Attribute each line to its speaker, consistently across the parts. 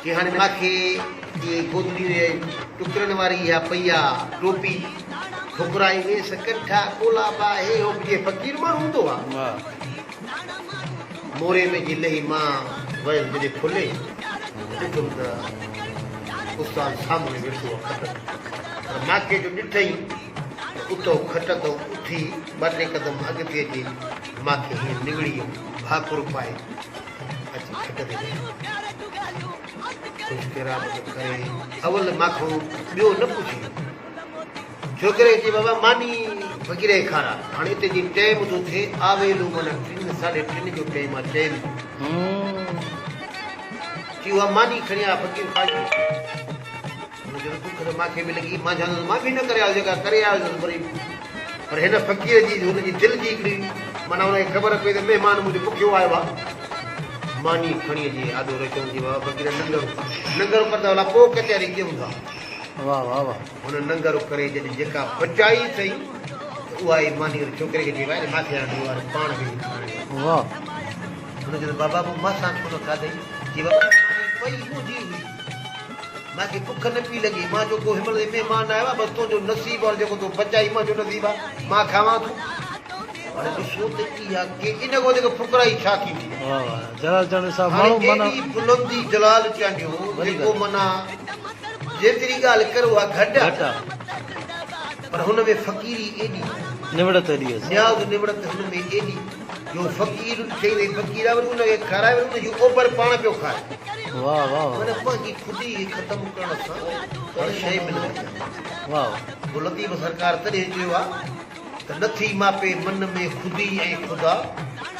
Speaker 1: कि हाणे मूंखे ये गोदड़ी टुकरनि वारी या पई आहे टोपी ठुकराई वेस कठा कोलाबा हे हो जे फ़क़ीर माण्हू हूंदो आहे मोरे में जी लही मां वयसि जॾहिं खुले ॾिठुमि त उस्ताद सामने वेठो आहे पर मूंखे जो ॾिठई उतो खट तो उथी ॿ टे क़दम अॻिते अची मूंखे हीअं निगड़ी भाकुर पाए अची खट ते कुझु किरामत करे अवल माखो ॿियो न पुछी छोकिरे चई बाबा मानी फ़क़ीर खारा हाणे हिते जी टाइम थो थिए आवेलू माना 3:30 जो टाइम आहे टाइम चई उहा मानी खणी आ फ़क़ीर खाई हुनजो दुख त मूंखे बि लॻी मां चवंदुसि मां बि न करे आयो जेका करे आयो वरी पर हिन फ़क़ीर जी हुनजी दिलि जी हिकिड़ी माना हुनखे ख़बर पई त महिमान मुंहिंजो पुखियो आयो आहे मानी खणी अची आॾो रखियो जी बाबा फ़क़ीर नंगरो कंदा भला पोइ कचहरी कीअं हूंदा
Speaker 2: वाह वाह वाह
Speaker 1: हुन नंगरो करे जॾहिं जेका बचाई अथई उहा ई मानी छोकिरे खे चई भाई माथे हाणे पाण खे
Speaker 2: वाह
Speaker 1: हुन चयो बाबा पोइ मां सां छो न खाधई जी बाबा पई मुंहिंजी हुई मूंखे बुख न पई लॻी मां जो को हिनमहिल महिमान आयो आहे बसि तुंहिंजो नसीब और जेको तूं बचाई मुंहिंजो नसीब आहे मां खावां थो हाणे ॾिसो त इहा के इन खां जेको फुकराई छा थींदी
Speaker 2: वाह वाह जलाल चंद साहब
Speaker 1: हाणे
Speaker 2: माण्हू माना
Speaker 1: एॾी बुलंदी जलाल चांडियो जेको माना जेतिरी ॻाल्हि करो आहे घटि
Speaker 2: घटा
Speaker 1: पर हुन में फ़क़ीरी एॾी
Speaker 2: निवड़त एॾी आहे
Speaker 1: न्याज़ निवड़त हुन में एॾी जो फ़क़ीर चई वई फ़क़ीर वरी हुनखे खाराए वरी हुनजी ओभर पाण पियो खाए
Speaker 2: वाह वाह
Speaker 1: माना पंहिंजी ख़ुदी ख़तमु करण सां हर शइ मिलंदी
Speaker 2: वाह
Speaker 1: लतीफ़ सरकार तॾहिं चयो आहे त नथी मापे मन में ख़ुदी ऐं ख़ुदा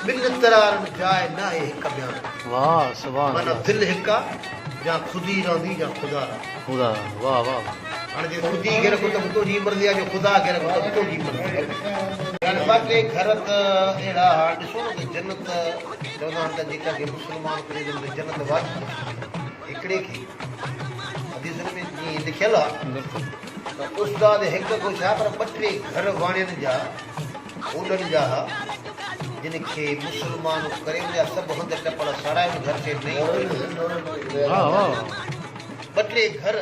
Speaker 1: ॿिनि तरारनि जाइ न आहे हिकु ॿिया
Speaker 2: वाह सुभान
Speaker 1: माना
Speaker 2: अल्लाह
Speaker 1: दिलि हिकु आहे या ख़ुदी रहंदी या ख़ुदा रहंदी
Speaker 2: खुदा वाह वाह
Speaker 1: हाणे जे ख़ुदी खे रखो त तुंहिंजी मर्ज़ी आहे जो ख़ुदा खे रखो त तुंहिंजी मर्ज़ी हाणे ॿ टे घर त अहिड़ा ॾिसो न त जन्नत चवंदा आहिनि त जेका के मुस्लमान करे त जन्नत वाजिबी हिकिड़े खे हदीसुनि में जीअं लिखियलु आहे त उस्ताद हिकु को छा पर ॿ टे घर वाणियुनि जा उॾनि जा जिन खे मुस्लमान करे उनजा सभु हंधि टपड़ साराइनि घर ते नहीं
Speaker 2: वाह वाह
Speaker 1: ॿ टे घर